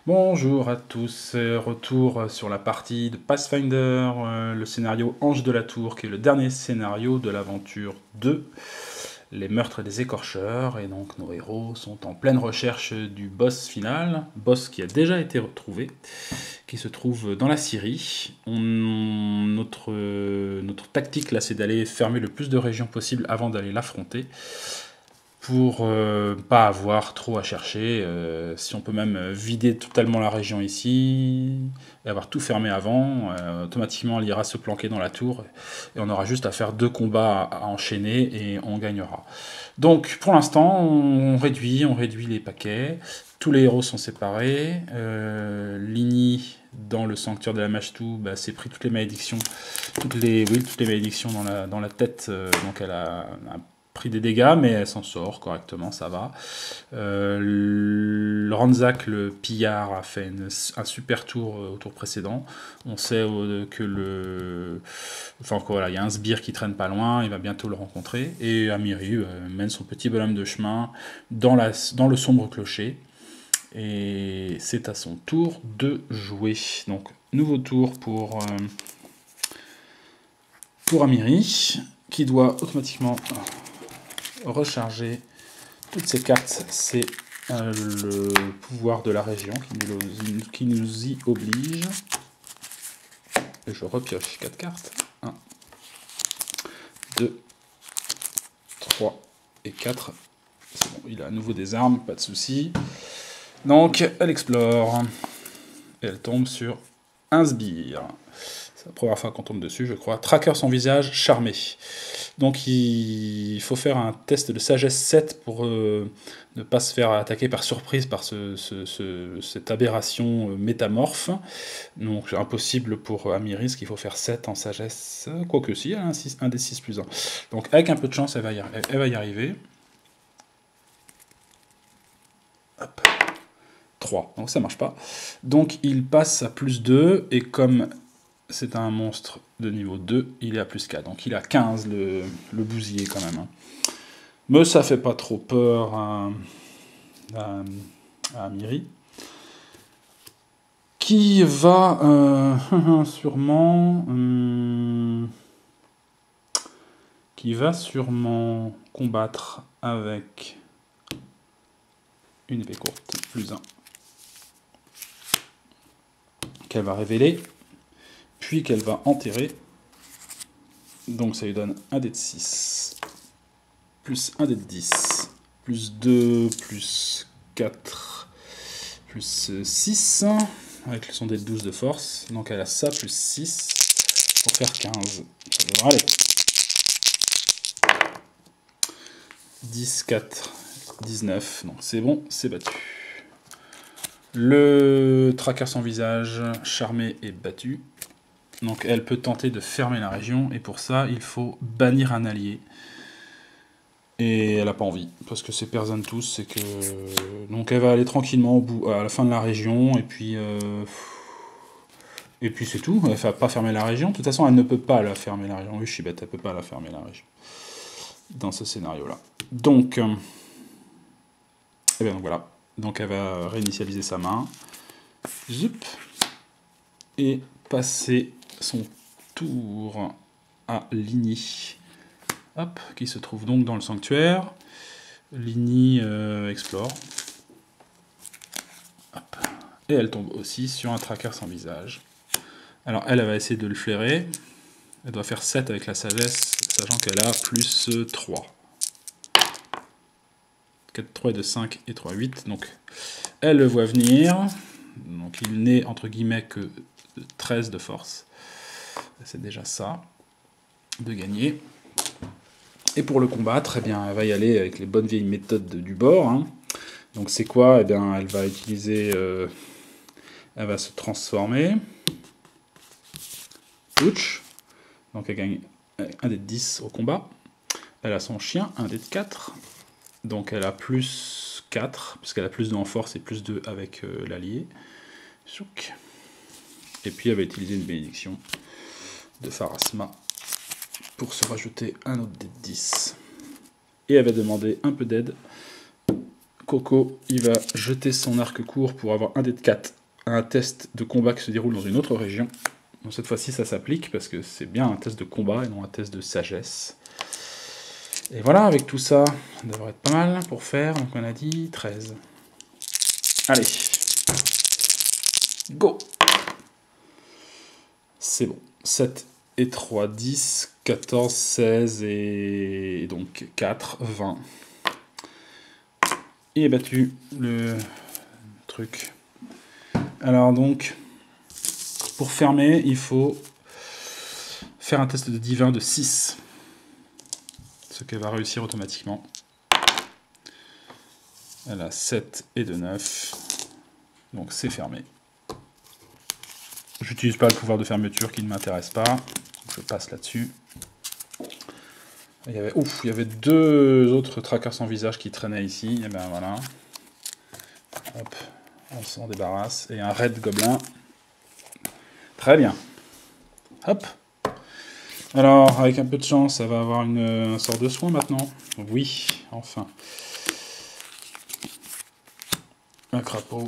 Bonjour à tous, retour sur la partie de Pathfinder, le scénario Ange de la Tour, qui est le dernier scénario de l'aventure 2, les meurtres des écorcheurs, et donc nos héros sont en pleine recherche du boss final, boss qui a déjà été retrouvé, qui se trouve dans la Syrie. Notre tactique là, c'est d'aller fermer le plus de régions possible avant d'aller l'affronter, pour pas avoir trop à chercher. Si on peut même vider totalement la région ici et avoir tout fermé avant, automatiquement elle ira se planquer dans la tour et on aura juste à faire 2 combats à enchaîner et on gagnera. Donc pour l'instant on réduit les paquets. Tous les héros sont séparés. Lini dans le sanctuaire de la Mashtu s'est pris toutes les malédictions, toutes les malédictions dans la tête, donc elle a pris des dégâts, mais elle s'en sort correctement, ça va. Ranzak, le pillard, a fait un super tour au tour précédent. On sait que il y a un sbire qui traîne pas loin, il va bientôt le rencontrer. Et Amiri mène son petit bonhomme de chemin dans le sombre clocher. Et c'est à son tour de jouer. Donc, nouveau tour pour Amiri, qui doit automatiquement recharger toutes ces cartes. C'est le pouvoir de la région qui nous y oblige. Et je repioche 4 cartes. 1, 2, 3 et 4. C'est bon, il a à nouveau des armes, pas de souci. Donc, elle explore. Et elle tombe sur un sbire. C'est la première fois qu'on tombe dessus, je crois. Tracker son visage, charmé. Donc il faut faire un test de sagesse 7 pour ne pas se faire attaquer par surprise par cette aberration métamorphe. Donc impossible pour Amiris, qu'il faut faire 7 en sagesse. Quoique si, elle a un des 6 plus 1. Donc avec un peu de chance, elle va y arriver. Hop. 3, donc ça marche pas. Donc il passe à plus 2, et comme c'est un monstre de niveau 2, il est à plus 4. Donc il a 15, le bousier quand même. Mais ça fait pas trop peur à Miri. Qui va sûrement combattre avec une épée courte, plus 1. Qu'elle va révéler, puis qu'elle va enterrer. Donc ça lui donne un dé de 6, plus un dé de 10, plus 2, plus 4, plus 6, avec son dé de 12 de force. Donc elle a ça, plus 6, pour faire 15. Ça devrait aller. 10, 4, 19. Donc c'est bon, c'est battu. Le tracker sans visage, charmé et battu. Donc elle peut tenter de fermer la région, et pour ça, il faut bannir un allié. Et elle n'a pas envie, parce que c'est personne tous, c'est que... Donc elle va aller tranquillement à la fin de la région, et puis c'est tout, elle ne va pas fermer la région. De toute façon, elle ne peut pas la fermer la région. Oui, je suis bête, elle ne peut pas la fermer la région. Dans ce scénario-là. Donc... et bien donc voilà. Donc elle va réinitialiser sa main. Zup. Et passer son tour à Lini. Hop, qui se trouve donc dans le sanctuaire. Lini explore. Hop. Et elle tombe aussi sur un tracker sans visage. Alors elle va essayer de le flairer. Elle doit faire 7 avec la sagesse, sachant qu'elle a plus 3. 4, 3 de 5 et 3, 8. Donc elle le voit venir. Donc il n'est entre guillemets que 13 de force. C'est déjà ça de gagner. Et pour le combattre, eh bien, elle va y aller avec les bonnes vieilles méthodes du bord. Hein. Donc c'est quoi? Eh bien, elle va utiliser... elle va se transformer. Ouch. Donc elle gagne un dé de 10 au combat. Elle a son chien, un dé de 4. Donc elle a plus 4, puisqu'elle a plus 2 en force et plus 2 avec l'allié. Et puis elle va utiliser une bénédiction de Pharasma pour se rajouter un autre dé de 10. Et elle va demander un peu d'aide Coco, il va jeter son arc court pour avoir un dé de 4 à un test de combat qui se déroule dans une autre région. Donc cette fois-ci, ça s'applique parce que c'est bien un test de combat et non un test de sagesse. Et voilà, avec tout ça, ça devrait être pas mal pour faire. Donc on a dit 13. Allez. Go. C'est bon. 7 et 3, 10, 14, 16 et donc 4, 20. Il est battu le truc. Alors donc, pour fermer, il faut faire un test de divin de 6. Ce qu'elle va réussir automatiquement. Elle a 7 et de 9. Donc c'est fermé. J'utilise pas le pouvoir de fermeture qui ne m'intéresse pas. Donc je passe là-dessus. Il y avait 2 autres trackers sans visage qui traînaient ici. Et ben voilà. Hop, on s'en débarrasse. Et un raid gobelin. Très bien. Hop. Alors, avec un peu de chance, ça va avoir un sort de soin maintenant. Oui, enfin. Un crapaud.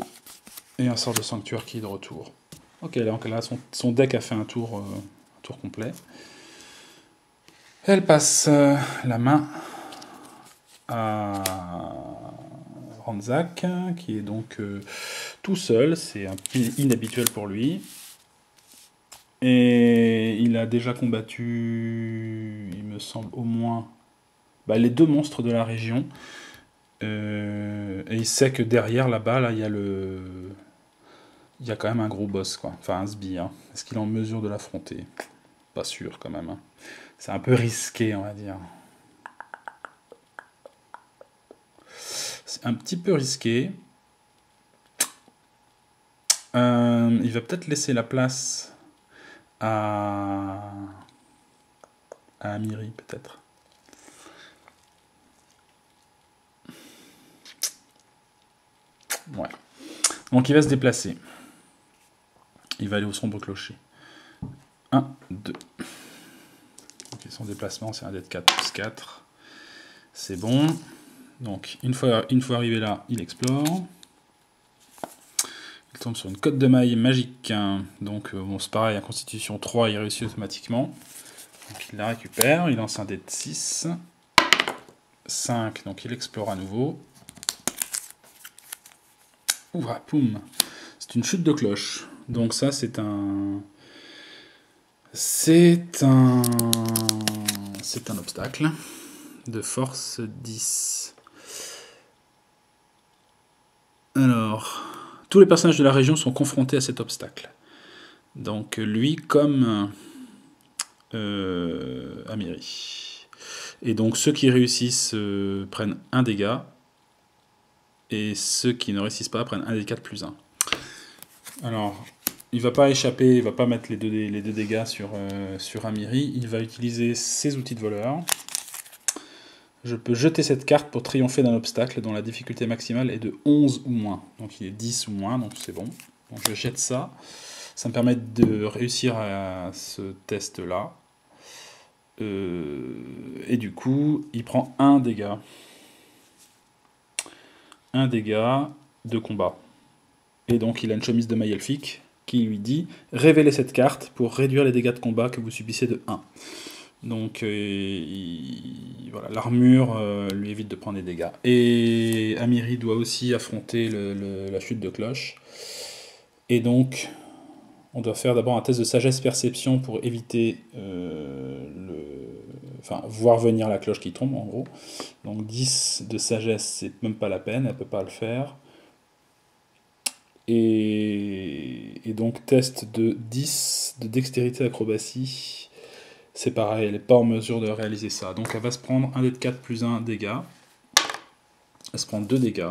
Et un sort de sanctuaire qui est de retour. Ok, donc là, son deck a fait un tour complet. Elle passe la main à Ranzak, qui est donc tout seul. C'est un peu inhabituel pour lui. Et il a déjà combattu, il me semble, au moins les 2 monstres de la région. Et il sait que derrière, là-bas, là, il y a quand même un gros boss, quoi. Enfin, un sbire. Hein. Est-ce qu'il est en mesure de l'affronter? Pas sûr, quand même. Hein. C'est un peu risqué, on va dire. C'est un petit peu risqué. Il va peut-être laisser la place à Amiri, peut-être. Ouais. Donc il va se déplacer. Il va aller au sombre clocher. 1, 2. Okay, son déplacement, c'est un dé de 4 plus 4. C'est bon. Donc, une fois arrivé là, il explore. Il tombe sur une cotte de maille magique. Donc, bon, c'est pareil, à Constitution 3, il réussit automatiquement. Donc, il la récupère. Il lance un dé de 6. 5, donc il explore à nouveau. Ouah, poum. C'est une chute de cloche. Donc, ça, c'est un obstacle de force 10. Alors, tous les personnages de la région sont confrontés à cet obstacle. Donc lui comme Amiri. Et donc ceux qui réussissent prennent un dégât. Et ceux qui ne réussissent pas prennent un dé 4 plus 1. Alors, il va pas échapper, il va pas mettre les deux dégâts sur Amiri. Il va utiliser ses outils de voleur. Je peux jeter cette carte pour triompher d'un obstacle dont la difficulté maximale est de 11 ou moins. Donc il est 10 ou moins, donc c'est bon. Donc je jette ça. Ça me permet de réussir à ce test-là. Et du coup, il prend un dégât. Un dégât de combat. Et donc il a une chemise de maille elfique qui lui dit « Révélez cette carte pour réduire les dégâts de combat que vous subissez de 1 ». Donc voilà, l'armure lui évite de prendre des dégâts. Et Amiri doit aussi affronter la chute de cloche. Et donc, on doit faire d'abord un test de sagesse-perception pour éviter voir venir la cloche qui tombe, en gros. Donc 10 de sagesse, c'est même pas la peine, elle peut pas le faire. Et donc test de 10 de dextérité acrobatie. C'est pareil, elle n'est pas en mesure de réaliser ça. Donc elle va se prendre un dé de 4 plus 1 dégâts. Elle se prend 2 dégâts.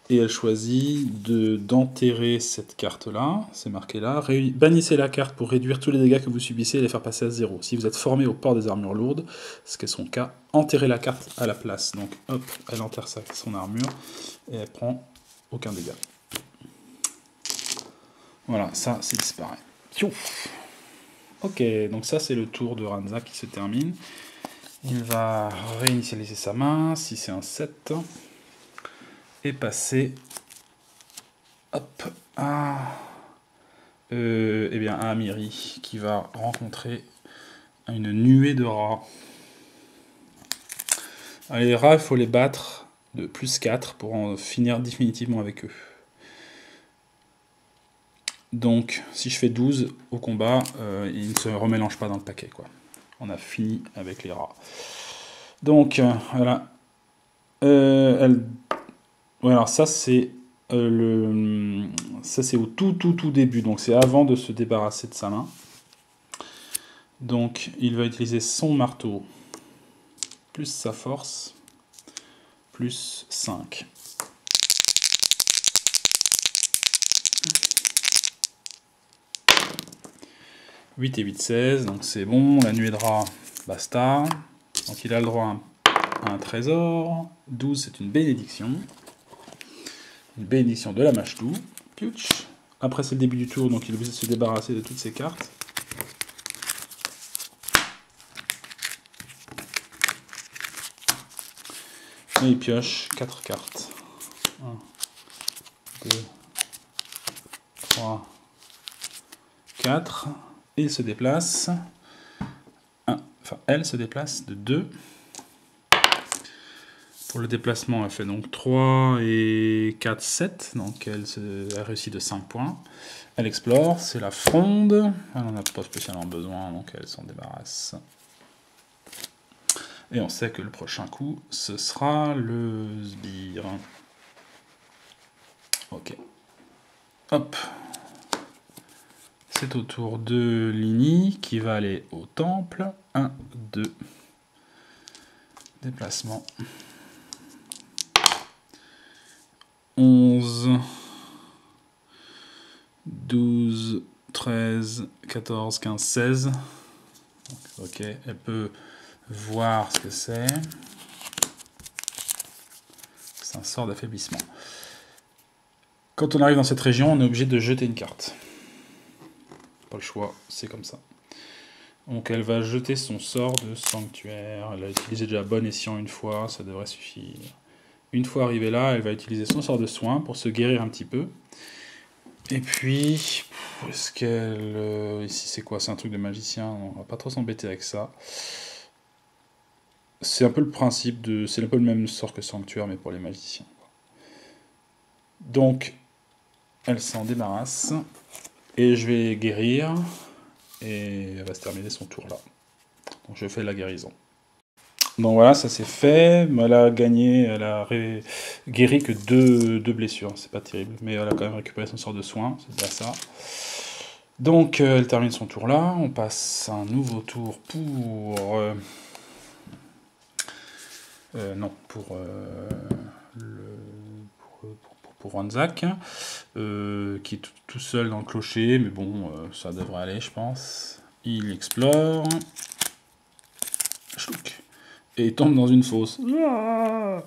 Et elle choisit d'enterrer cette carte-là. C'est marqué là. Bannissez la carte pour réduire tous les dégâts que vous subissez et les faire passer à 0. Si vous êtes formé au port des armures lourdes, ce qui est son cas, enterrez la carte à la place. Donc hop, elle enterre son armure. Et elle prend aucun dégât. Voilà, ça, c'est disparaît. Piouf. Ok, donc ça c'est le tour de Ranzak qui se termine. Il va réinitialiser sa main, si c'est un 7. et passer hop, à, eh bien, à Amiri, qui va rencontrer une nuée de rats. Alors, les rats, il faut les battre de plus 4 pour en finir définitivement avec eux. Donc, si je fais 12 au combat, ils ne se remélangent pas dans le paquet, quoi. On a fini avec les rats. Donc, voilà. Voilà, ça c'est ça c'est au tout début, donc c'est avant de se débarrasser de sa main. Donc, il va utiliser son marteau, plus sa force, plus 5. « 8 et 8, 16, donc c'est bon, la nuée de rats, basta. Donc il a le droit à un trésor. 12, c'est une bénédiction. Une bénédiction de la mâche-tout. Après, c'est le début du tour, donc il est obligé de se débarrasser de toutes ses cartes. Et il pioche 4 cartes. 1, 2, 3, 4. Et il se déplace. Enfin, elle se déplace de 2. Pour le déplacement, elle fait donc 3 et 4, 7. Donc elle réussit de 5 points. Elle explore, c'est la fronde. Elle n'en a pas spécialement besoin, donc elle s'en débarrasse. Et on sait que le prochain coup, ce sera le sbire. Ok. Hop. C'est au tour de Lini qui va aller au temple. 1, 2. Déplacement. 11, 12, 13, 14, 15, 16. Donc, ok, elle peut voir ce que c'est. C'est un sort d'affaiblissement. Quand on arrive dans cette région, on est obligé de jeter une carte. Pas le choix, c'est comme ça. Donc elle va jeter son sort de sanctuaire. Elle a utilisé déjà bon escient une fois, ça devrait suffire. Une fois arrivée là, elle va utiliser son sort de soin pour se guérir un petit peu. Et puis, est-ce qu'elle... ici c'est quoi? C'est un truc de magicien, on va pas trop s'embêter avec ça. C'est un peu le principe de... C'est un peu le même sort que sanctuaire, mais pour les magiciens. Donc, elle s'en débarrasse. Et je vais guérir. Et elle va se terminer son tour là. Donc je fais la guérison. Donc voilà, ça c'est fait. Elle a gagné, elle a guéri que deux blessures. C'est pas terrible, mais elle a quand même récupéré son sort de soin. C'est déjà ça. Donc elle termine son tour là. On passe à un nouveau tour pour... non, pour Ranzak, qui est tout seul dans le clocher, mais bon, ça devrait aller, je pense. Il explore. Chlouc. Et il tombe dans une fosse. Ah,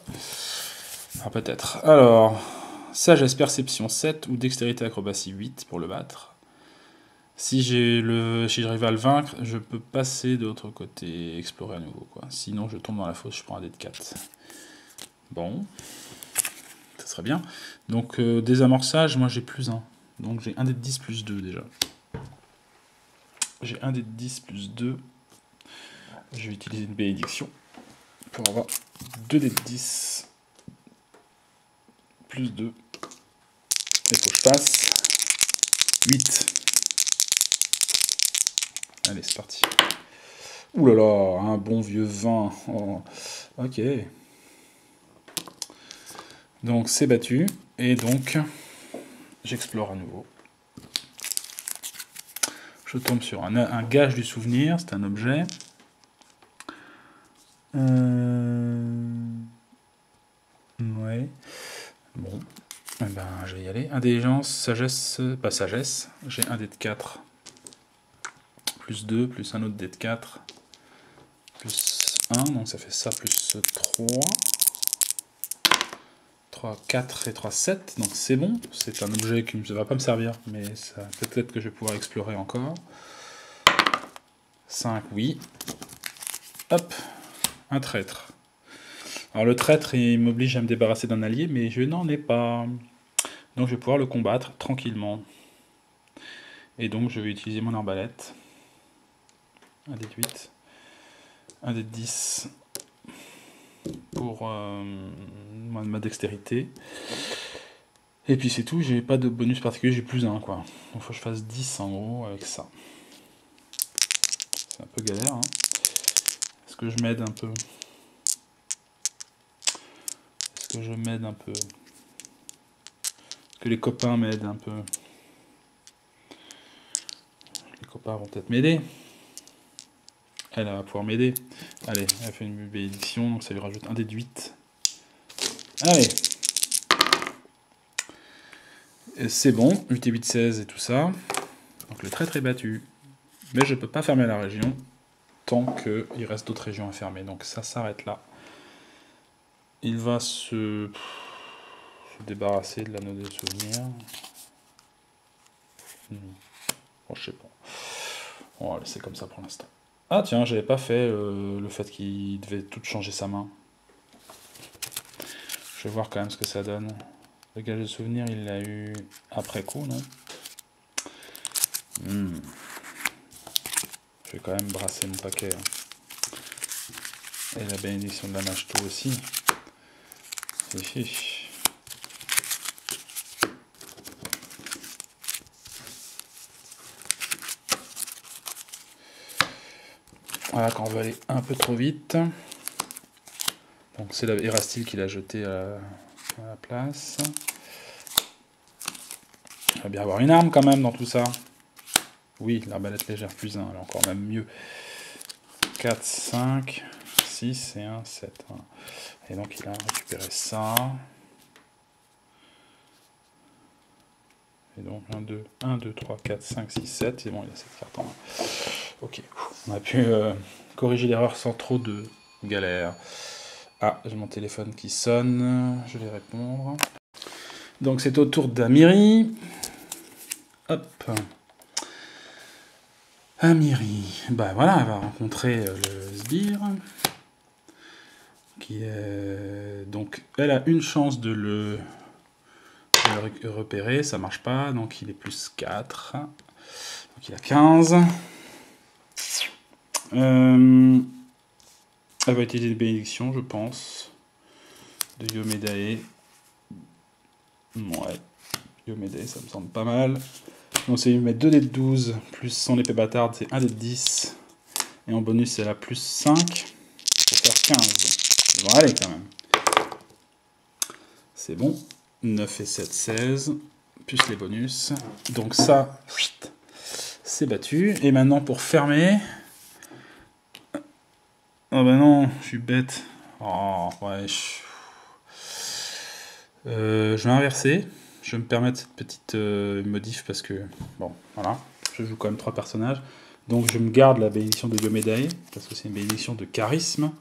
peut-être. Alors, sagesse perception 7 ou dextérité acrobatie 8 pour le battre. Si j'arrive à le vaincre, je peux passer de l'autre côté, explorer à nouveau, quoi. Sinon, je tombe dans la fosse, je prends un dé de 4. Bon. Ça serait bien. Donc, désamorçage, moi j'ai plus 1. Donc j'ai un dé de 10 plus 2 déjà. J'ai un dé de 10 plus 2. Je vais utiliser une bénédiction pour avoir 2 dés de 10 plus 2. Il faut que je passe 8. Allez, c'est parti. Ouh là là, un bon vieux 20. Oh. Ok. Donc c'est battu. Et donc, j'explore à nouveau. Je tombe sur un gage du souvenir, c'est un objet. Ouais. Bon. Eh ben, je vais y aller. Intelligence, sagesse, pas sagesse. J'ai un dé de 4. Plus 2, plus un autre dé de 4. Plus 1, donc ça fait ça plus 3. 3, 4 et 3, 7. Donc c'est bon. C'est un objet qui ne va pas me servir, mais peut-être que je vais pouvoir explorer encore. 5, oui. Hop. Un traître. Alors le traître, il m'oblige à me débarrasser d'un allié, mais je n'en ai pas. Donc je vais pouvoir le combattre tranquillement. Et donc je vais utiliser mon arbalète. Un dé de 8. Un dé de 10. Pour ma dextérité. Et puis c'est tout, j'ai pas de bonus particulier, j'ai plus 1 quoi. Donc faut que je fasse 10 en gros avec ça. C'est un peu galère. Hein. Est-ce que je m'aide un peu? Est-ce que je m'aide un peu? Est-ce que les copains m'aident un peu? Les copains vont peut-être m'aider. Elle va pouvoir m'aider. Allez, elle fait une bénédiction, donc ça lui rajoute un dé de 8. Allez. C'est bon, 8 et 8, 16 et tout ça. Donc le traître est battu. Mais je peux pas fermer la région tant qu'il reste d'autres régions à fermer. Donc ça s'arrête là. Il va se débarrasser de l'anneau des souvenirs. Bon, je sais pas. On va laisser comme ça pour l'instant. Ah tiens, j'avais pas fait le fait qu'il devait tout changer sa main. Je vais voir quand même ce que ça donne. Le gage de souvenir, il l'a eu après coup, non? Je vais quand même brasser mon paquet. Hein. Et la bénédiction de la mage tout aussi. Voilà, quand on va aller un peu trop vite. Donc c'est la Erastyle qui l'a jeté à la place. Il va bien avoir une arme quand même dans tout ça. Oui, l'arbalète légère plus 1, elle est encore même mieux. 4, 5, 6 et 1, 7. Voilà. Et donc il a récupéré ça. Et donc 1, 2, 3, 4, 5, 6, 7. Et bon, il a cette carte en main. Ok, on a pu corriger l'erreur sans trop de galère. Ah, j'ai mon téléphone qui sonne, je vais répondre. Donc c'est au tour d'Amiri. Hop. Amiri, bah voilà, elle va rencontrer le sbire. Qui est... Donc elle a une chance de le repérer, ça marche pas, donc il est plus 4. Donc il a 15. Elle va utiliser une bénédiction, je pense. De Yomedae. Ouais. Yomedae, ça me semble pas mal. Donc c'est lui mettre 2 dés de 12, plus son épée bâtarde, c'est 1 dé de 10. Et en bonus, elle a plus 5. Pour faire 15. Ça va aller quand même. C'est bon. 9 et 7, 16. Plus les bonus. Donc ça, c'est battu. Et maintenant pour fermer... Oh bah non, je suis bête. Oh, ouais. Je vais inverser. Je vais me permettre cette petite modif parce que, bon, voilà. Je joue quand même 3 personnages. Donc je me garde la bénédiction de Yomedae, parce que c'est une bénédiction de charisme.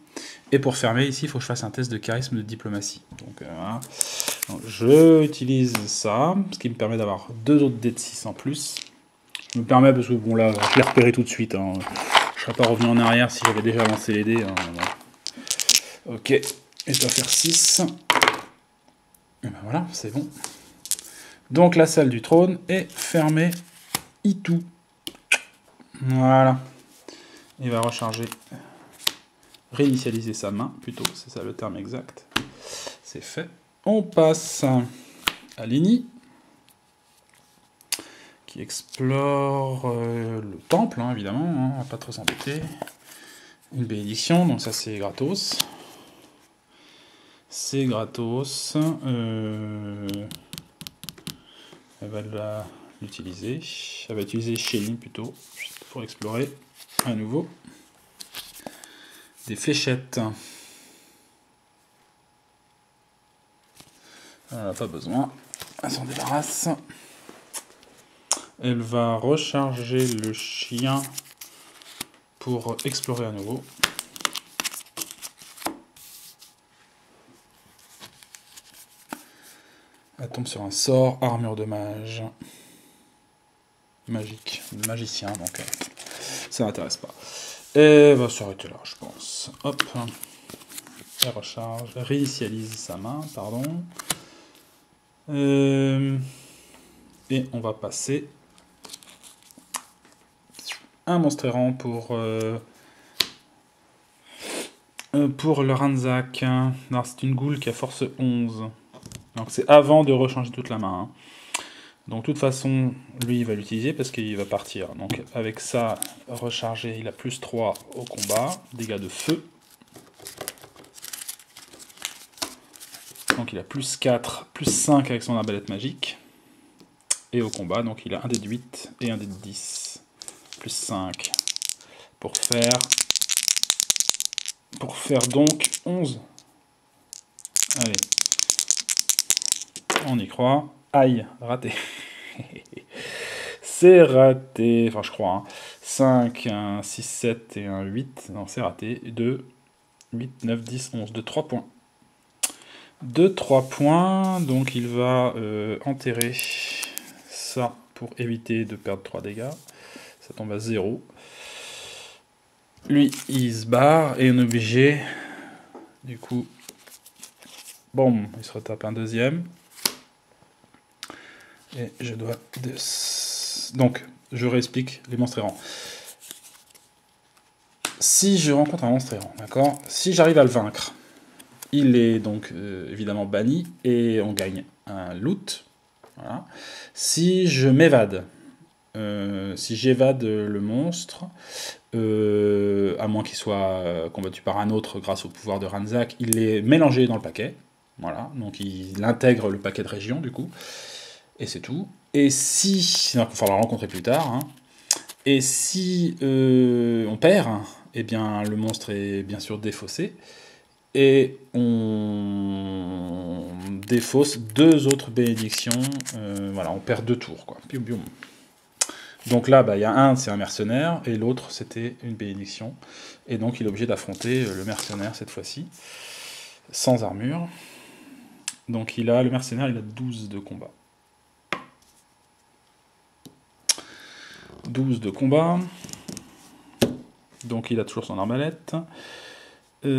Et pour fermer ici, il faut que je fasse un test de charisme de diplomatie. Donc voilà. Donc, je utilise ça, ce qui me permet d'avoir 2 autres dés de 6 en plus. Je me permets parce que bon là, je l'ai repéré tout de suite. Hein. Je ne serais pas revenu en arrière si j'avais déjà lancé les dés. Hein. Ok, et je dois faire 6. Et ben voilà, c'est bon. Donc la salle du trône est fermée. Itou. Voilà. Il va recharger, réinitialiser sa main, plutôt, c'est ça le terme exact. C'est fait. On passe à Lini, qui explore le temple, hein, évidemment, hein, on va pas trop s'embêter. Une bénédiction, donc ça c'est gratos. C'est gratos. Elle va l'utiliser. Elle va utiliser Shelly plutôt, pour explorer à nouveau. Des fléchettes. Elle n'a pas besoin. Elle s'en débarrasse. Elle va recharger le chien pour explorer à nouveau. Elle tombe sur un sort, armure de mage. Magique, magicien, donc ça n'intéresse pas. Et elle va s'arrêter là, je pense. Hop. Elle recharge, réinitialise sa main, pardon. Et on va passer un monstre errant pour le Ranzak. Non, c'est une goule qui a force 11. Donc c'est avant de rechanger toute la main. Hein. Donc de toute façon, lui il va l'utiliser parce qu'il va partir. Donc avec ça, rechargé, il a plus 3 au combat, dégâts de feu. Donc il a plus 4, plus 5 avec son arbalète magique. Et au combat, donc il a un dé de 8 et un dé de 10. Plus 5. Pour faire donc 11. Allez. On y croit. Aïe, raté. C'est raté. Enfin, je crois. Hein. 5, un 6, 7 et un 8. Non, c'est raté. 2, 8, 9, 10, 11. De 3 points. De 3 points. Donc, il va enterrer ça pour éviter de perdre 3 dégâts. Ça tombe à 0. Lui, il se barre et on est obligé. Du coup, bon, il se retape un deuxième. Et je dois... Donc, je réexplique les monstres errants. Si je rencontre un monstre errant, d'accord, si j'arrive à le vaincre, il est donc évidemment banni et on gagne un loot. Voilà. Si je m'évade, si j'évade le monstre, à moins qu'il soit combattu par un autre grâce au pouvoir de Ranzak, il est mélangé dans le paquet. Voilà, donc il intègre le paquet de région du coup. Et c'est tout. Et si... il va falloir le rencontrer plus tard. Hein. Et si on perd, eh bien le monstre est bien sûr défaussé. Et on défausse 2 autres bénédictions. Voilà, on perd 2 tours. Quoi. Pium, pium. Donc là, il y a un, c'est un mercenaire, et l'autre, c'était une bénédiction. Et donc il est obligé d'affronter le mercenaire cette fois-ci, sans armure. Donc le mercenaire, il a 12 de combat. 12 de combat. Donc il a toujours son arbalète. Il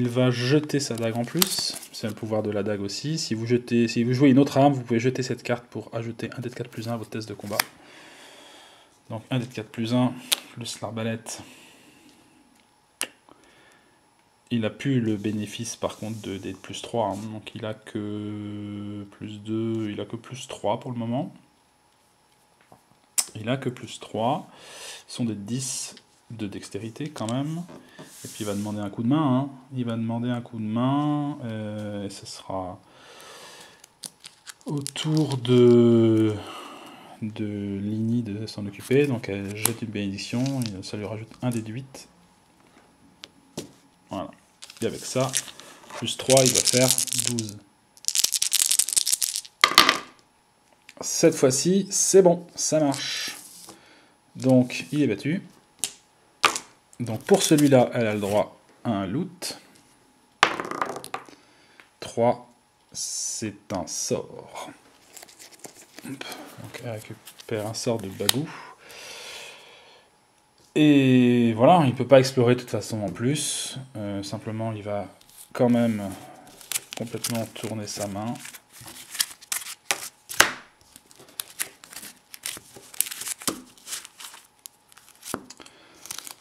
va jeter sa dague en plus. C'est le pouvoir de la dague aussi. Si vous jouez une autre arme, vous pouvez jeter cette carte pour ajouter un dé de 4 plus 1 à votre test de combat. Donc un dé de 4 plus 1 plus l'arbalète. Il n'a plus le bénéfice par contre de dé de plus 3. Hein. Donc il a que plus 2. Il a que plus 3 pour le moment. Il a que plus 3. Ce sont des 10 de dextérité quand même. Et puis il va demander un coup de main. Hein. Il va demander un coup de main. Et ce sera au tour de Lini de s'en occuper. Donc elle jette une bénédiction. Ça lui rajoute un dé de 8. Voilà. Et avec ça, plus 3, il va faire 12. Cette fois-ci, c'est bon, ça marche. Donc, il est battu. Donc, pour celui-là, elle a le droit à un loot. 3, c'est un sort. Donc, elle récupère un sort de bagou. Et voilà, il ne peut pas explorer de toute façon en plus. Simplement, il va quand même complètement tourner sa main.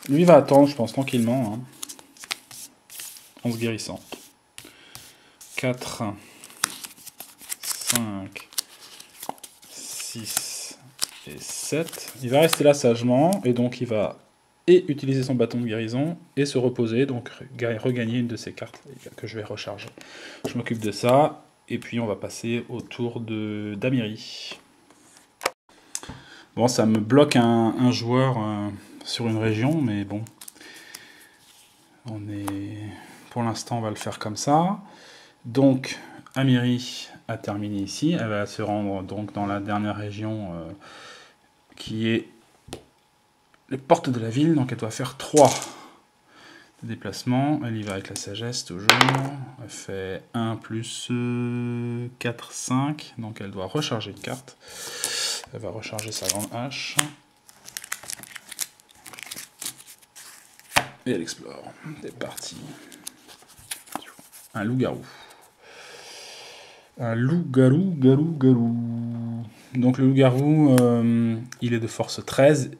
Lui va attendre, je pense, tranquillement, hein, en se guérissant. 4, 5, 6 et 7. Il va rester là sagement, et donc il va utiliser son bâton de guérison, et se reposer, donc regagner une de ses cartes que je vais recharger. Je m'occupe de ça, et puis on va passer au tour d'Amiri. Bon, ça me bloque un joueur... sur une région, mais bon, pour l'instant on va le faire comme ça. Donc Amiri a terminé ici, elle va se rendre donc dans la dernière région qui est les portes de la ville, donc elle doit faire 3 de déplacement. Elle y va avec la sagesse toujours, elle fait 1 plus 4, 5, donc elle doit recharger une carte. Elle va recharger sa grande hache. Et elle explore. C'est parti. Un loup-garou. Un loup-garou, garou. Donc le loup-garou, il est de force 13.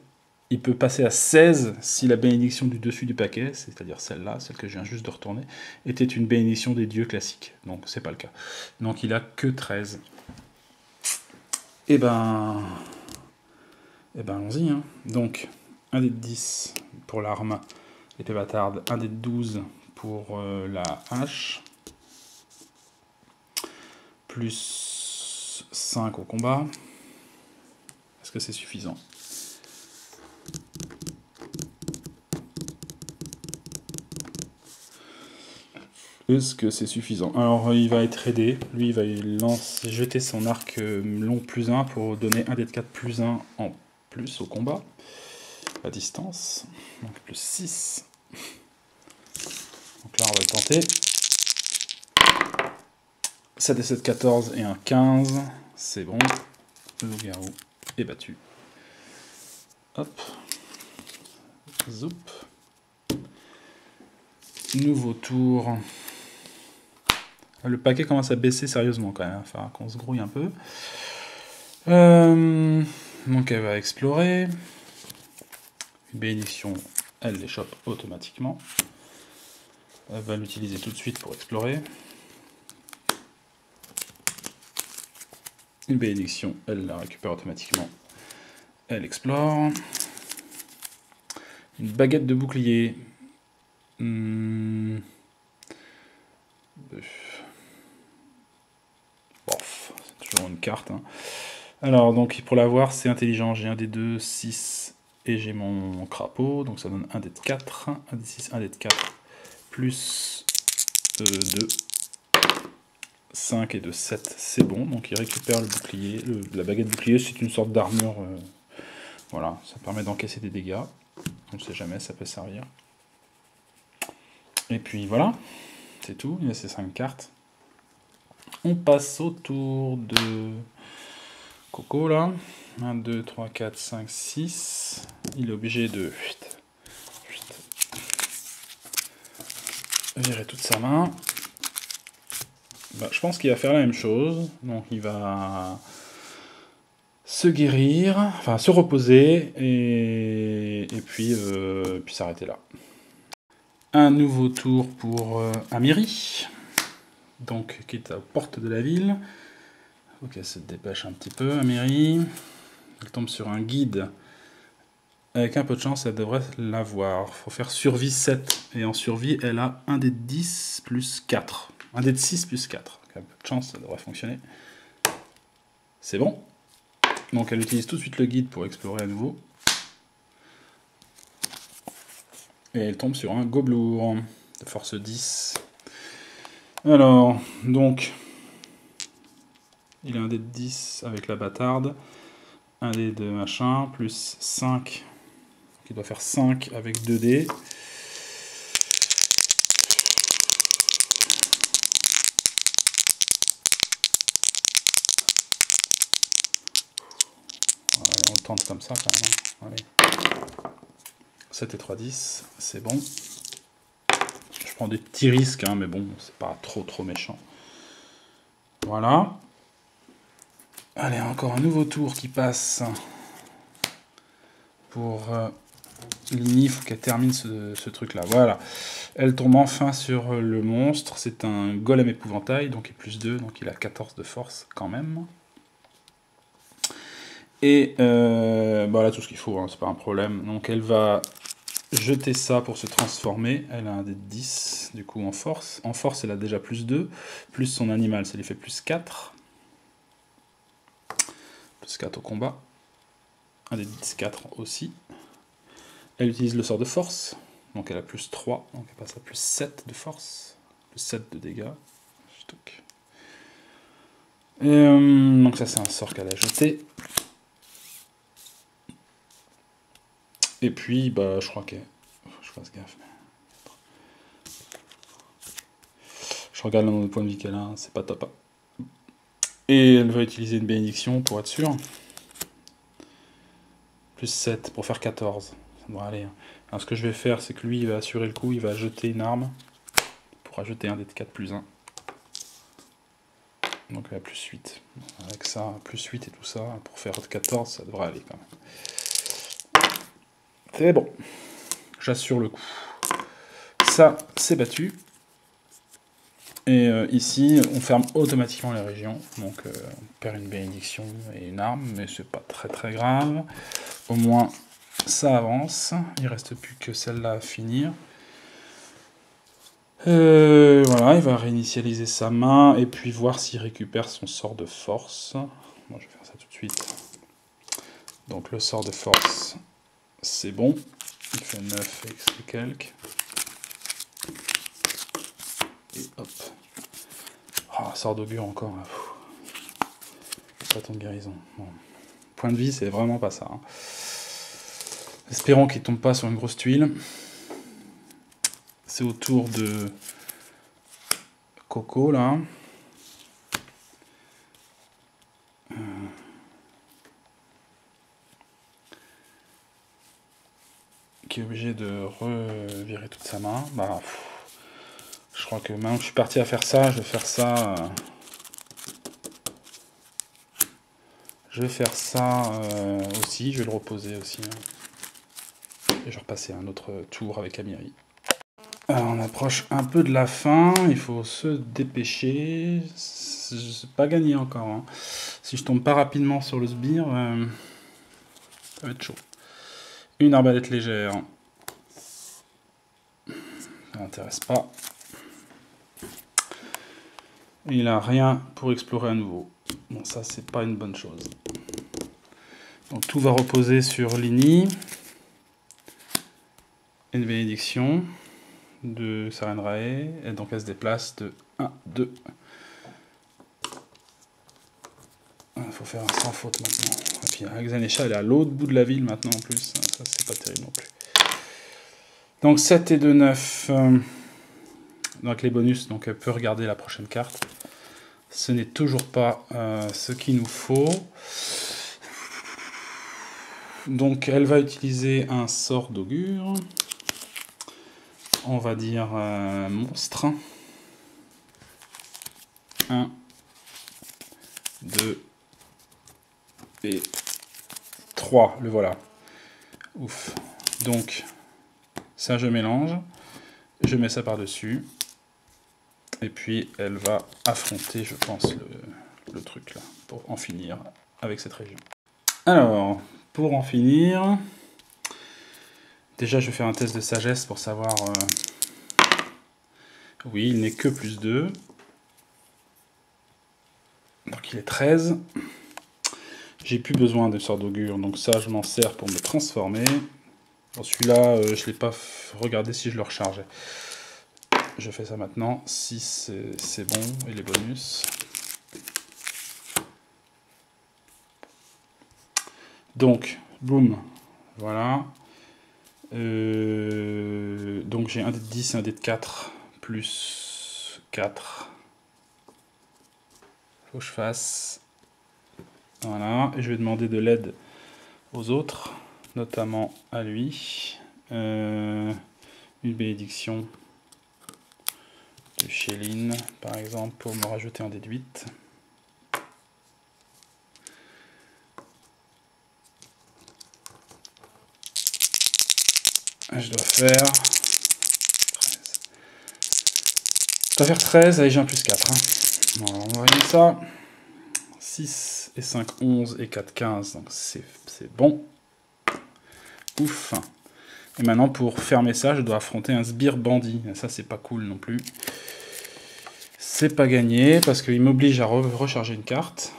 Il peut passer à 16 si la bénédiction du dessus du paquet, c'est-à-dire celle-là, celle que je viens juste de retourner, était une bénédiction des dieux classiques. Donc c'est pas le cas. Donc il a que 13. Et ben allons-y. Hein. Donc, un dé de 10 pour l'arme, l'épée bâtarde, un dé de 12 pour la hache, plus 5 au combat. Est-ce que c'est suffisant? Est-ce que c'est suffisant? Alors, il va être aidé. Lui, il va jeter son arc long plus 1 pour donner un dé de 4 plus 1 en plus au combat. À distance. Donc, plus 6. Donc là, on va le tenter. 7 et 7, 14 et un 15. C'est bon. Le loup-garou est battu. Hop. Zoup. Nouveau tour. Le paquet commence à baisser sérieusement quand même. Enfin, qu'on se grouille un peu. Donc elle va explorer. Une bénédiction, elle les chope automatiquement. Elle va l'utiliser tout de suite pour explorer. Une bénédiction, elle la récupère automatiquement. Elle explore. Une baguette de bouclier. Bof, c'est toujours une carte. Hein. Alors, donc pour l'avoir, c'est intelligent. J'ai un des 2, 6 et j'ai mon crapaud. Donc ça donne un dé de 4, un dé de 6, un dé de 4, plus 2. 5 et de 7, c'est bon. Donc il récupère le bouclier. La baguette bouclier, c'est une sorte d'armure. Voilà, ça permet d'encaisser des dégâts. On ne sait jamais, ça peut servir. Et puis voilà, c'est tout. Il y a ces 5 cartes. On passe au tour de Coco là. 1, 2, 3, 4, 5, 6. Il est obligé de virer toute sa main. Bah, je pense qu'il va faire la même chose. Donc il va se guérir, enfin se reposer et puis s'arrêter là. Un nouveau tour pour Amiri, donc qui est à la porte de la ville. Il faut qu'elle se dépêche un petit peu, Amiri. Elle tombe sur un guide. Avec un peu de chance, elle devrait l'avoir. Il faut faire survie 7. Et en survie, elle a un dé de 10 plus 4. Un dé de 6 plus 4. Avec un peu de chance, ça devrait fonctionner. C'est bon. Donc elle utilise tout de suite le guide pour explorer à nouveau. Et elle tombe sur un gobelour de force 10. Alors, donc, il a un dé de 10 avec la bâtarde. Un dé de machin, plus 5. Il doit faire 5 avec 2 dés. On le tente comme ça quand même. Allez. 7 et 3, 10, c'est bon. Je prends des petits risques, hein, mais bon, c'est pas trop méchant. Voilà. Allez, encore un nouveau tour qui passe. Pour Lini, il faut qu'elle termine ce truc-là. Voilà. Elle tombe enfin sur le monstre. C'est un golem épouvantail, donc il est plus 2, donc il a 14 de force quand même. Et bah là, tout ce qu'il faut, hein, c'est pas un problème. Donc elle va jeter ça pour se transformer. Elle a un dé de 10, du coup en force. En force, elle a déjà plus 2. Plus son animal, ça lui fait plus 4. Plus 4 au combat. Un dé de 10, 4 aussi. Elle utilise le sort de force. Donc elle a plus 3. Donc elle passe à plus 7 de force. Plus 7 de dégâts. Donc ça, c'est un sort qu'elle a jeté. Et puis, bah, je crois que... Faut que je fasse gaffe. Je regarde le nombre de points de vie qu'elle a, c'est pas top. Et elle va utiliser une bénédiction pour être sûr. Plus 7 pour faire 14. Ça doit aller. Alors ce que je vais faire, c'est que lui, il va assurer le coup, il va jeter une arme pour rajouter un dé de 4 plus 1. Donc il a plus 8. Avec ça, plus 8 et tout ça, pour faire 14, ça devrait aller quand même. C'est bon. J'assure le coup. Ça, c'est battu. Et ici, on ferme automatiquement les régions. Donc on perd une bénédiction et une arme, mais c'est pas très très grave. Au moins, ça avance. Il reste plus que celle-là à finir. Voilà, il va réinitialiser sa main et puis voir s'il récupère son sort de force. Moi, je vais faire ça tout de suite. Donc le sort de force, c'est bon. Il fait 9 et quelques. Et hop. Oh, sort d'augure encore. Bâton de guérison. Bon. Point de vie, c'est vraiment pas ça. Hein. Espérons qu'il tombe pas sur une grosse tuile. C'est au tour de Coco, là. Qui est obligé de revirer toute sa main. Bah, je crois que maintenant que je suis parti à faire ça, je vais faire ça. Je vais faire ça aussi. Je vais le reposer aussi. Hein. Et je vais repasser un autre tour avec Amiri. Alors, on approche un peu de la fin. Il faut se dépêcher. C'est pas gagné encore. Hein. Si je tombe pas rapidement sur le sbire, ça va être chaud. Une arbalète légère. Ça m'intéresse pas. Il a rien pour explorer à nouveau. Bon, ça, c'est pas une bonne chose. Donc, tout va reposer sur Lini. Une bénédiction de Sarenrae. Et donc, elle se déplace de 1, 2. Il faut faire un sans faute maintenant. Et puis, Xanesha, elle est à l'autre bout de la ville maintenant en plus. Ça, c'est pas terrible non plus. Donc, 7 et 2, 9. Donc, les bonus, donc elle peut regarder la prochaine carte. Ce n'est toujours pas ce qu'il nous faut. Donc, elle va utiliser un sort d'augure. On va dire monstre. 1, 2 et 3. Le voilà. Ouf. Donc, ça, je mélange. Je mets ça par-dessus. Et puis, elle va affronter, je pense, le truc là, pour en finir avec cette région. Alors, pour en finir, déjà, je vais faire un test de sagesse pour savoir... Oui, il n'est que plus 2. Donc, il est 13. J'ai plus besoin de sort d'augure, donc ça, je m'en sers pour me transformer. Celui-là, je ne l'ai pas regardé si je le rechargeais. Je fais ça maintenant. 6, c'est bon. Et les bonus. Donc, boum. Voilà. Donc, j'ai un dé de 10 et un dé de 4. Plus 4. Faut que je fasse. Voilà. Et je vais demander de l'aide aux autres. Notamment à lui. Une bénédiction de Chéline, par exemple, pour me rajouter un dé de 8. Je dois faire 13, allez j'ai un plus 4. Hein. Voilà, on va regarder ça. 6 et 5, 11 et 4, 15, donc c'est bon. Ouf. Et maintenant, pour fermer ça, je dois affronter un sbire bandit. Et ça, c'est pas cool non plus. C'est pas gagné, parce qu'il m'oblige à recharger une carte.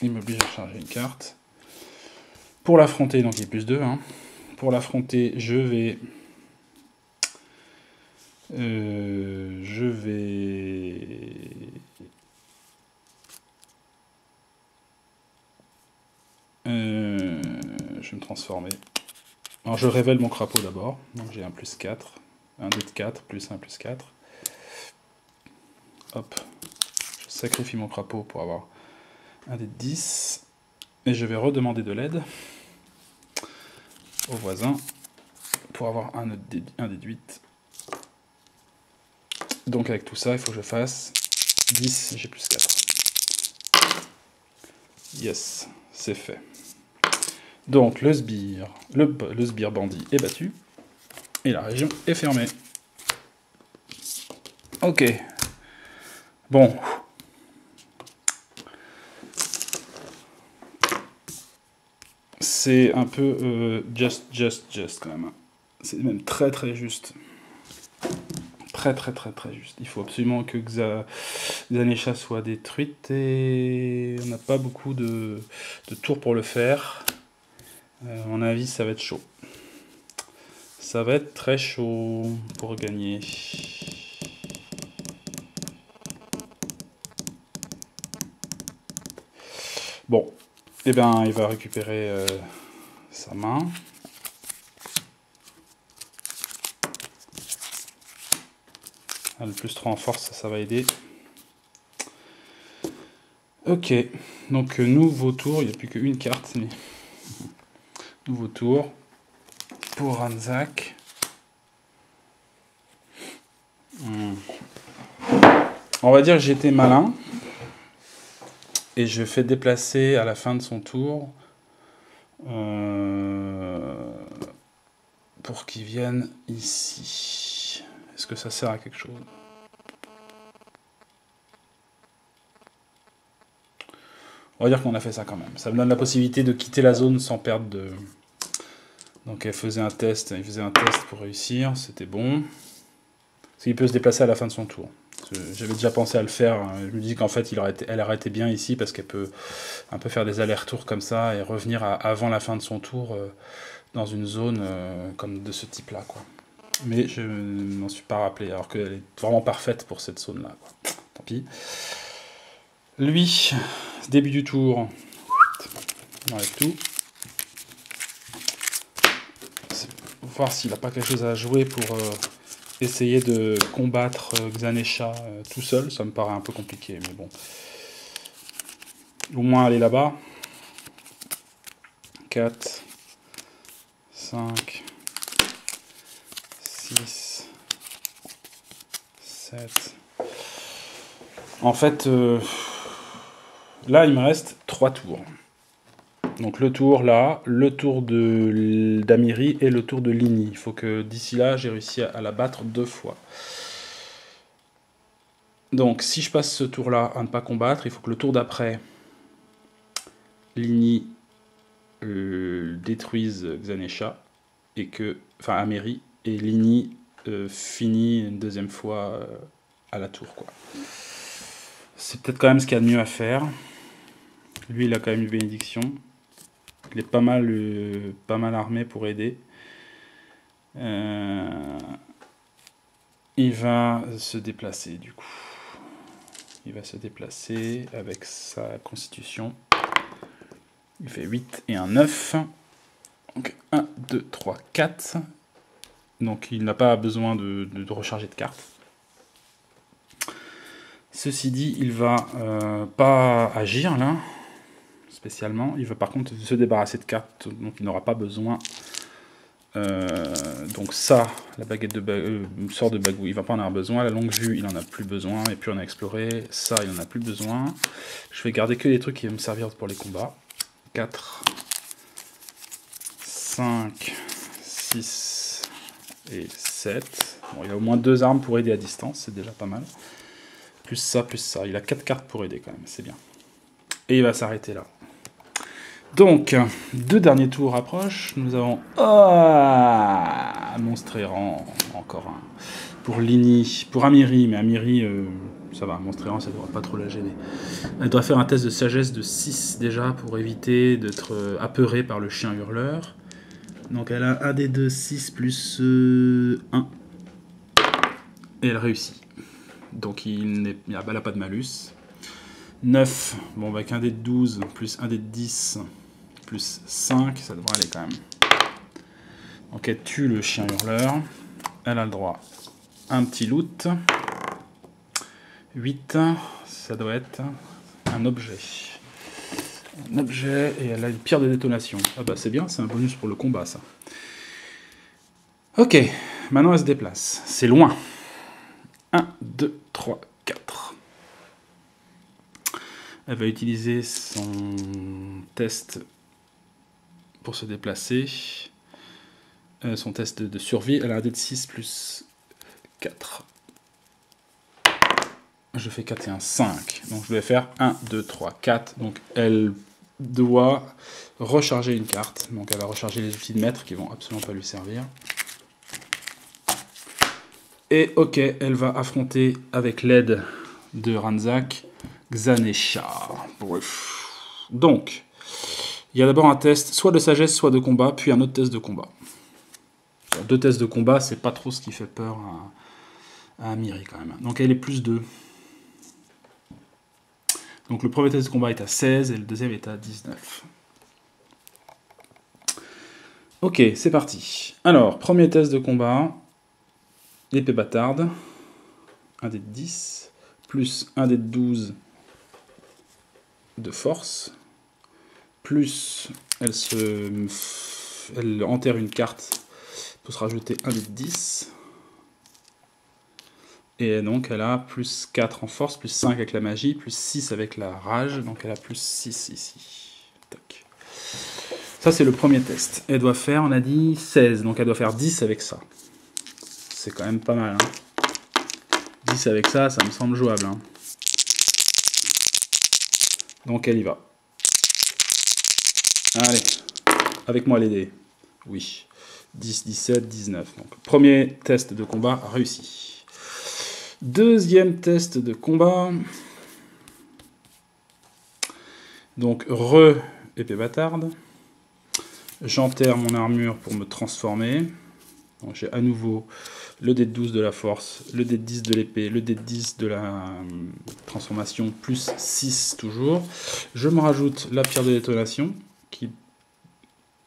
Il m'oblige à recharger une carte. Pour l'affronter, donc il est plus 2. Hein. Pour l'affronter, je vais me transformer. Alors je révèle mon crapaud d'abord. Donc j'ai un plus 4. Un dé de 4, plus 1, plus 4. Hop, je sacrifie mon crapaud pour avoir un dé de 10. Et je vais redemander de l'aide au voisin pour avoir un dé de 8. Donc avec tout ça, il faut que je fasse 10, j'ai plus 4. Yes, c'est fait. Donc le sbire bandit est battu. Et la région est fermée. Ok. Bon. C'est un peu just quand même. C'est même très juste. Très juste. Il faut absolument que Xanesha soit détruite et on n'a pas beaucoup de tours pour le faire. À mon avis, ça va être chaud. Ça va être très chaud pour gagner. Bon, eh bien, il va récupérer sa main. Le plus 3 en force, ça va aider. Ok, donc nouveau tour, il n'y a plus qu'une carte. Mais... nouveau tour pour Ranzak. On va dire que j'étais malin. Et je fais déplacer à la fin de son tour pour qu'il vienne ici. Est-ce que ça sert à quelque chose? On va dire qu'on a fait ça quand même. Ça me donne la possibilité de quitter la zone sans perdre de... Donc elle faisait un test, il faisait un test pour réussir, c'était bon. Parce qu'il peut se déplacer à la fin de son tour. J'avais déjà pensé à le faire. Je me dis qu'en fait, elle aurait été bien ici parce qu'elle peut un peu faire des allers-retours comme ça et revenir avant la fin de son tour dans une zone comme de ce type-là, quoi. Mais je ne m'en suis pas rappelé, alors qu'elle est vraiment parfaite pour cette zone-là, quoi. Tant pis. Lui, début du tour, on enlève tout. Voir s'il n'a pas quelque chose à jouer pour essayer de combattre Xanesha tout seul. Ça me paraît un peu compliqué, mais bon. Au moins aller là-bas. 4, 5, 6, 7. En fait, là, il me reste 3 tours. Donc le tour là, le tour d'Amiri et le tour de Lini. Il faut que d'ici là, j'ai réussi à la battre 2 fois. Donc si je passe ce tour-là à ne pas combattre, il faut que le tour d'après, Lini détruise Xanesha, et que, enfin Amiri, et Lini finit une deuxième fois à la tour, quoi. C'est peut-être quand même ce qu'il y a de mieux à faire. Lui, il a quand même une bénédiction. Il est pas mal armé pour aider. Il va se déplacer, du coup. Il va se déplacer avec sa constitution. Il fait 8 et un 9. Donc 1, 2, 3, 4. Donc il n'a pas besoin de recharger de cartes. Ceci dit, il va pas agir là, spécialement. Il va par contre se débarrasser de cartes dont il n'aura pas besoin. Donc ça, la baguette de sort de Bagou, il va pas en avoir besoin. La longue vue, il en a plus besoin. Et puis on a exploré, ça, il en a plus besoin. Je vais garder que les trucs qui vont me servir pour les combats. 4, 5, 6 et 7. Bon, il a au moins 2 armes pour aider à distance, c'est déjà pas mal. Plus ça, plus ça. Il a 4 cartes pour aider quand même, c'est bien. Et il va s'arrêter là. Donc, 2 derniers tours approchent. Nous avons monstre errant, encore un. Pour Lini, pour Amiri, mais Amiri, ça va, monstre errant, ça ne devrait pas trop la gêner. Elle doit faire un test de sagesse de 6 déjà pour éviter d'être apeurée par le chien hurleur. Donc elle a un des 2, 6 plus 1. Et elle réussit. Donc elle n'a pas de malus. 9, bon, avec un dé de 12 plus un dé de 10 plus 5, ça devrait aller quand même. Donc elle tue le chien hurleur. Elle a le droit à un petit loot. 8, ça doit être un objet. Un objet, et elle a une pierre de détonation. Ah bah c'est bien, c'est un bonus pour le combat, ça. Ok, maintenant elle se déplace. C'est loin. 1, 2, 3, 4. Elle va utiliser son test pour se déplacer. Son test de survie. Elle a un dé de 6 plus 4. Je fais 4 et un 5. Donc je vais faire 1, 2, 3, 4. Donc elle doit recharger une carte. Donc elle va recharger les outils de maître qui vont absolument pas lui servir. Et ok, elle va affronter avec l'aide de Ranzak Xanesha. Bref. Donc, il y a d'abord un test soit de sagesse, soit de combat, puis un autre test de combat. Alors, 2 tests de combat, c'est pas trop ce qui fait peur à Amiri quand même. Donc elle est plus 2. Donc le premier test de combat est à 16 et le deuxième est à 19. Ok, c'est parti. Alors, premier test de combat. Épée bâtarde. Un dé de 10. Plus un dé de 12 de force. Plus elle enterre une carte pour se rajouter un dé de 10. Et donc elle a plus 4 en force, plus 5 avec la magie, plus 6 avec la rage. Donc elle a plus 6 ici. Tac. Ça c'est le premier test. Elle doit faire, on a dit 16. Donc elle doit faire 10 avec ça. C'est quand même pas mal. Hein. 10 avec ça, ça me semble jouable. Hein. Donc elle y va. Allez, avec moi les dés. Oui. 10, 17, 19. Donc, premier test de combat réussi. Deuxième test de combat. Donc, épée bâtarde. J'enterre mon armure pour me transformer. Donc, j'ai à nouveau le dé de 12 de la force, le dé de 10 de l'épée, le dé de 10 de la transformation, plus 6 toujours. Je me rajoute la pierre de détonation, qui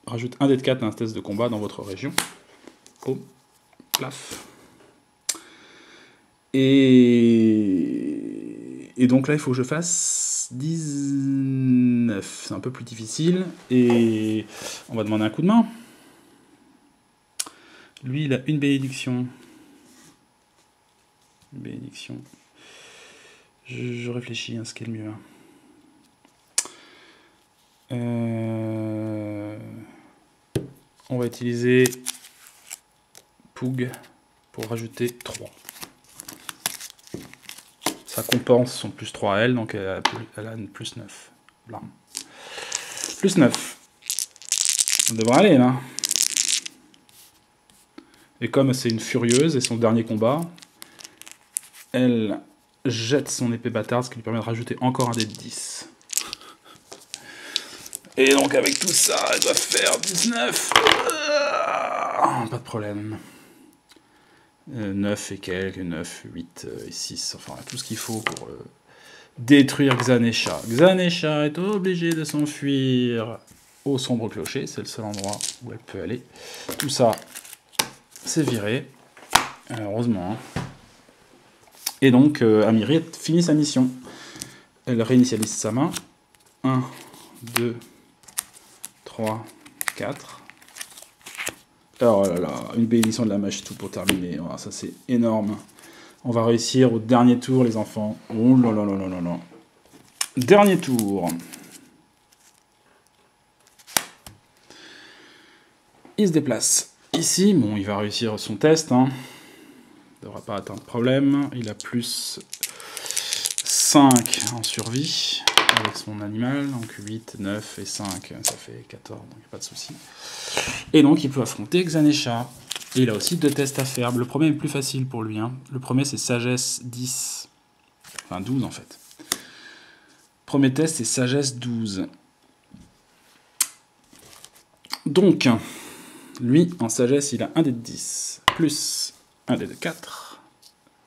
rajoute un dé de 4 à un test de combat dans votre région. Oh, plaf. Et donc là, il faut que je fasse 19. C'est un peu plus difficile. Et on va demander un coup de main. Lui, il a une bénédiction. Une bénédiction. Je réfléchis à ce qui est le mieux. On va utiliser Poug pour rajouter 3. Ça compense son plus 3 à elle, donc elle a une plus 9. Blam. Plus 9. Ça devrait aller là. Et comme c'est une furieuse et son dernier combat, elle jette son épée bâtarde, ce qui lui permet de rajouter encore un dé de 10. Et donc avec tout ça, elle doit faire 19. Pas de problème. 9 et quelques, 9, 8 et 6, enfin tout ce qu'il faut pour détruire Xanesha. Xanesha est obligée de s'enfuir au sombre clocher, c'est le seul endroit où elle peut aller. Tout ça, c'est viré, heureusement. Hein. Et donc, Amiri finit sa mission. Elle réinitialise sa main. 1, 2, 3, 4. Oh là là, une bénédiction de la mâche tout pour terminer. Oh, ça c'est énorme. On va réussir au dernier tour, les enfants. Oh là là là là là là. Dernier tour. Il se déplace ici. Bon, il va réussir son test. Hein. Il ne devra pas atteindre de problème. Il a plus 5 en survie avec son animal. Donc 8, 9 et 5, ça fait 14. Donc il n'y a pas de souci. Et donc il peut affronter Xanesha. Et il a aussi 2 tests à faire. Le premier est plus facile pour lui. Hein. Le premier c'est sagesse 10. Enfin 12 en fait. Premier test c'est sagesse 12. Donc, lui en sagesse il a un dé de 10. Plus un dé de 4.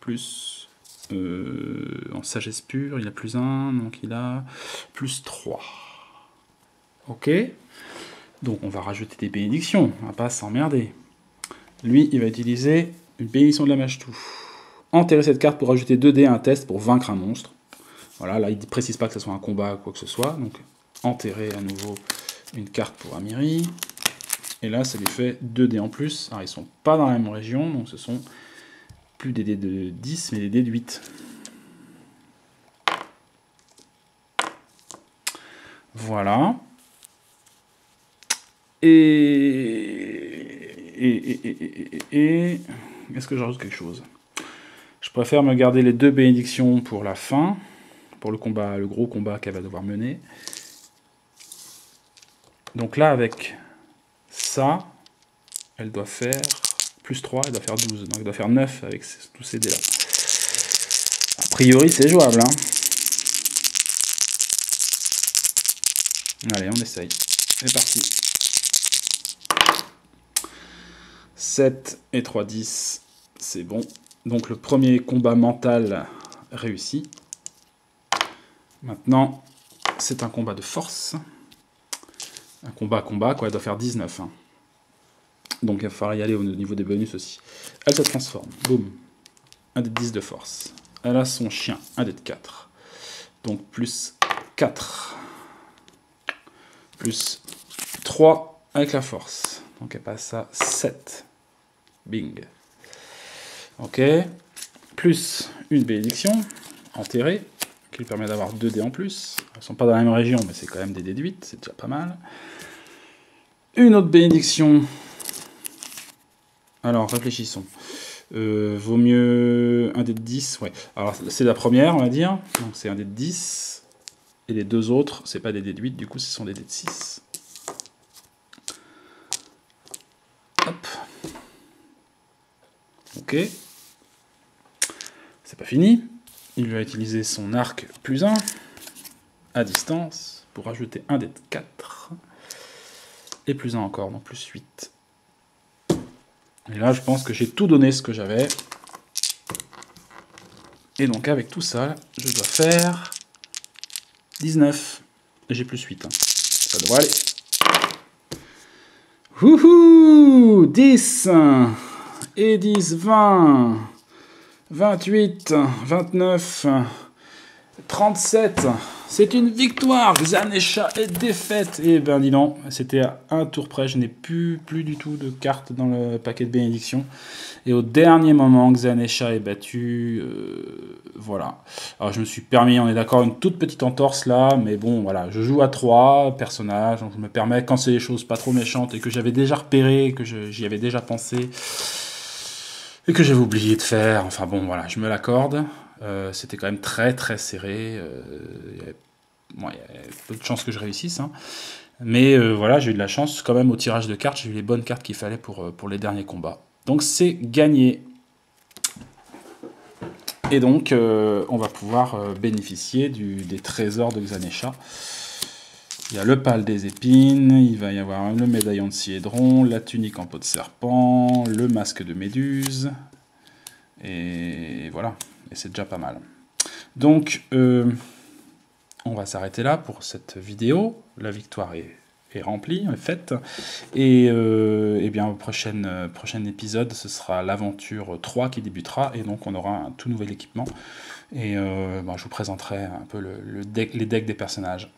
Plus en sagesse pure il a plus 1. Donc il a plus 3. Ok. Donc on va rajouter des bénédictions. On va pas s'emmerder. Lui, il va utiliser une bénédiction de la mâche tout. enterrer cette carte pour ajouter 2 dés à un test pour vaincre un monstre. Voilà, là il ne précise pas que ce soit un combat ou quoi que ce soit, donc enterrer à nouveau une carte pour Amiri. Et là ça lui fait 2 dés en plus. Alors ils sont pas dans la même région, donc ce sont plus des dés de 10 mais des dés de 8. Voilà. Et est-ce que j'ajoute quelque chose? Je préfère me garder les 2 bénédictions pour la fin, pour le combat, le gros combat qu'elle va devoir mener. Donc là, avec ça, elle doit faire plus 3, elle doit faire 12. Donc elle doit faire 9 avec tous ces dés-là. A priori, c'est jouable, hein. Allez, on essaye. C'est parti. 7 et 3, 10. C'est bon. Donc le premier combat mental réussi. Maintenant, c'est un combat de force. Un combat, quoi. Elle doit faire 19. Hein. Donc il va falloir y aller au niveau des bonus aussi. Elle se transforme. Boum. Un dé de 10 de force. Elle a son chien. Un dé de 4. Donc plus 4. Plus 3 avec la force. Donc elle passe à 7. Bing. Ok. Plus une bénédiction. Enterrée. Qui lui permet d'avoir 2 dés en plus. Elles ne sont pas dans la même région, mais c'est quand même des dés de 8. C'est déjà pas mal. Une autre bénédiction. Alors, réfléchissons. Vaut mieux un dé de 10. Ouais. Alors, c'est la première, on va dire. Donc, c'est un dé de 10. Et les 2 autres, c'est pas des dés de 8. Du coup, ce sont des dés de 6. Hop. Ok. C'est pas fini. Il va utiliser son arc plus 1 à distance pour ajouter un dé de 4. Et plus 1 encore, donc plus 8. Et là, je pense que j'ai tout donné ce que j'avais. Et donc, avec tout ça, je dois faire 19. Et j'ai plus 8. Hein. Ça devrait aller. Wouhou 10 et 10, 20, 28, 29, 37. C'est une victoire. Xanesha est défaite. Et ben dis donc, c'était à un tour près. Je n'ai plus du tout de cartes dans le paquet de bénédiction. Et au dernier moment, Xanesha est battue. Voilà. Alors je me suis permis, on est d'accord, une toute petite entorse là. Mais bon, voilà. Je joue à 3 personnages. Donc je me permets, quand c'est des choses pas trop méchantes et que j'avais déjà repéré, que j'y avais déjà pensé, et que j'avais oublié de faire. Enfin bon, voilà, je me l'accorde. C'était quand même très très serré. Il y avait peu de chances que je réussisse. Hein. Mais voilà, j'ai eu de la chance quand même au tirage de cartes. J'ai eu les bonnes cartes qu'il fallait pour les derniers combats. Donc c'est gagné. Et donc on va pouvoir bénéficier des trésors de Xanesha. Il y a le pal des épines, il va y avoir le médaillon de Siédron, la tunique en peau de serpent, le masque de méduse. Et voilà, et c'est déjà pas mal. Donc, on va s'arrêter là pour cette vidéo. La victoire est remplie, est faite. Et bien, au prochain épisode, ce sera l'aventure 3 qui débutera. Et donc, on aura un tout nouvel équipement. Et je vous présenterai un peu les decks des personnages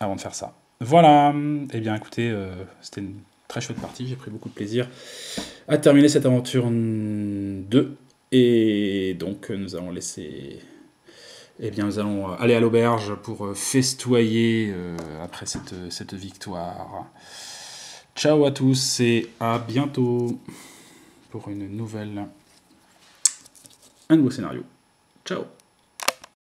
avant de faire ça. Voilà. Et bien, écoutez, c'était une très chouette partie. J'ai pris beaucoup de plaisir à terminer cette aventure 2. Et donc, nous allons aller à l'auberge pour festoyer après cette victoire. Ciao à tous et à bientôt pour un nouveau scénario. Ciao.